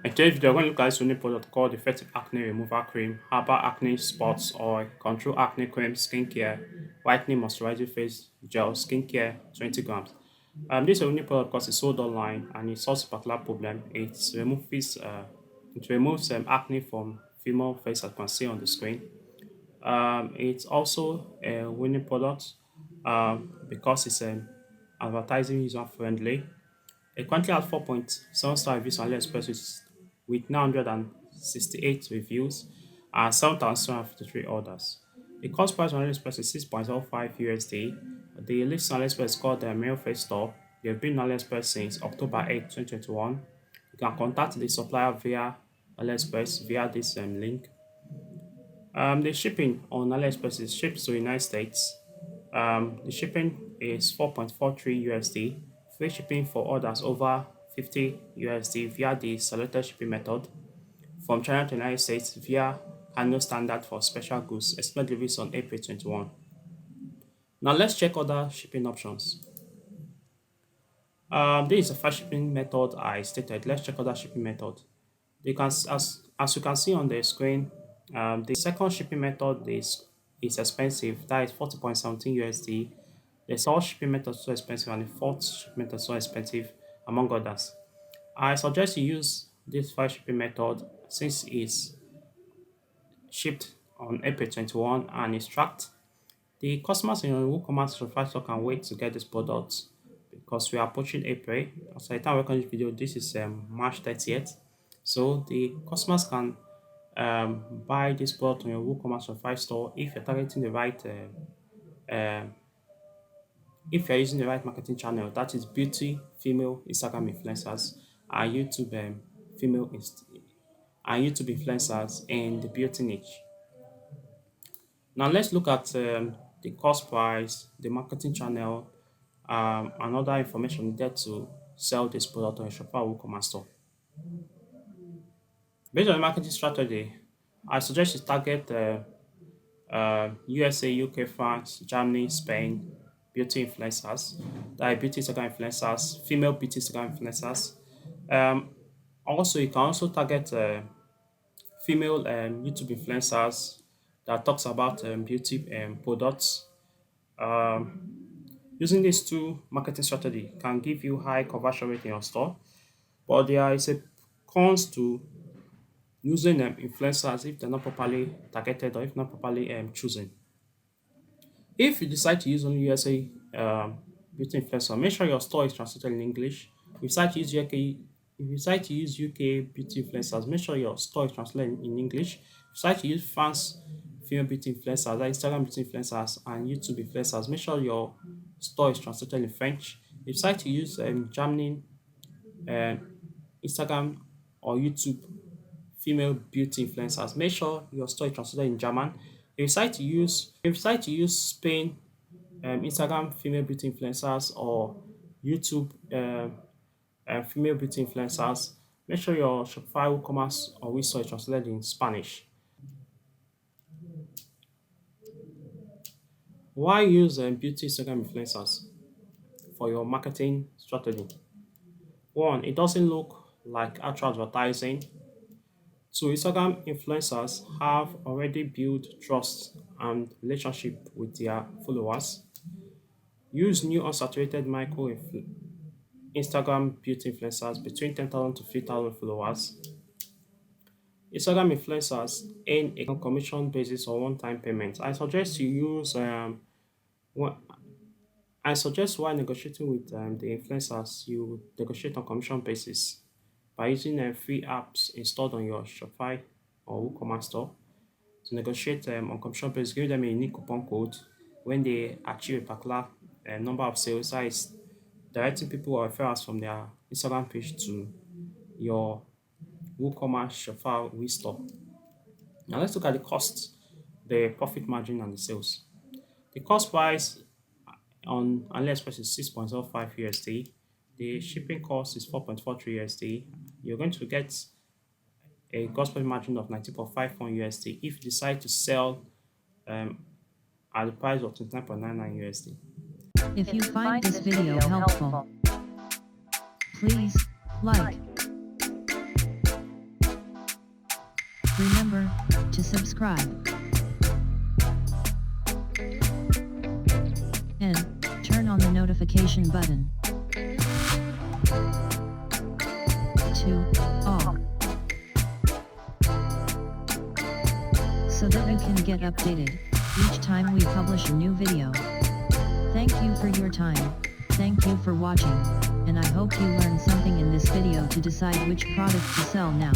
In today's video, we're going to look at a new product called Effective Acne Removal Cream, Herbal Acne Spots Oil, Control Acne Cream, Skincare, Whitening Moisturizing Face Gel, Skincare, 20 grams. This is a new product because it's sold online and it solves a particular problem. It removes acne from female face, as you can see on the screen. It's also a winning product because it's advertising user friendly. It currently has 4.7 star reviews on AliExpress with 968 reviews and 7,753 orders. The cost price on AliExpress is 6.05 USD. The list on AliExpress is called the Mail Face Store. They've been on AliExpress since October 8, 2021. You can contact the supplier via AliExpress via this link. The shipping on AliExpress is shipped to the United States. The shipping is 4.43 USD. Free shipping for orders over 50 USD via the selected shipping method. From China to the United States via annual standard for special goods. Expect deliveries on April 21. Now let's check other shipping options. This is the first shipping method I stated. Let's check other shipping method. As you can see on the screen, the second shipping method is expensive. That is 40.17 USD. The third shipping method is so expensive, and the fourth shipping method is so expensive, among others. I suggest you use this first shipping method since it's shipped on April 21 and is tracked. The customers in your Woocommerce Shopify store can wait to get this product because we are approaching April. As I time recording this video, this is March 30th. So the customers can buy this product on your Woocommerce Shopify store if you're targeting the right, if you're using the right marketing channel, that is beauty, female Instagram influencers, and YouTube influencers in the beauty niche. Now let's look at the cost price, the marketing channel, and other information needed to sell this product on your Shopify Woocommerce store. Based on the marketing strategy, I suggest you target USA, UK, France, Germany, Spain, beauty influencers, that are beauty Instagram influencers, female beauty Instagram influencers. Also, you can also target female YouTube influencers that talks about beauty products. Um, Using these two marketing strategy can give you high conversion rate in your store, but there is a cons to using influencers if they're not properly targeted or if not properly chosen. If you decide to use only USA beauty influencer, make sure your store is translated in English. If you decide to use UK beauty influencers, make sure your store is translated in English. If you decide to use France female beauty influencers, like Instagram beauty influencers and YouTube influencers, make sure your store is translated in French. If you decide to use Germany Instagram or YouTube female beauty influencers, make sure your store is translated in German. If you decide to use Spain Instagram female beauty influencers or YouTube female beauty influencers, make sure your Shopify WooCommerce or WeStore is translated in Spanish. Why use beauty Instagram influencers for your marketing strategy? One, it doesn't look like actual advertising. Two, Instagram influencers have already built trust and relationship with their followers. Use new unsaturated Instagram beauty influencers between 10,000 to 3,000 followers. Instagram influencers earn a commission basis or one-time payment. I suggest while negotiating with the influencers, you negotiate on commission basis by using free apps installed on your Shopify or WooCommerce store to negotiate on commission basis. Give them a unique coupon code when they achieve a particular number of sales. That is directing people or referrals from their Instagram page to your WooCommerce Shopify WeStore. Now let's look at the costs, the profit margin, and the sales. The cost price on AliExpress is 6.05 USD. The shipping cost is 4.43 USD. You're going to get a gross profit margin of 19.51 USD if you decide to sell at the price of 29.99 USD. If you find this video helpful, please like, Remember to subscribe and turn on the notification button to all, so that you can get updated each time we publish a new video. Thank you for your time, thank you for watching, and I hope you learned something in this video to decide which product to sell now.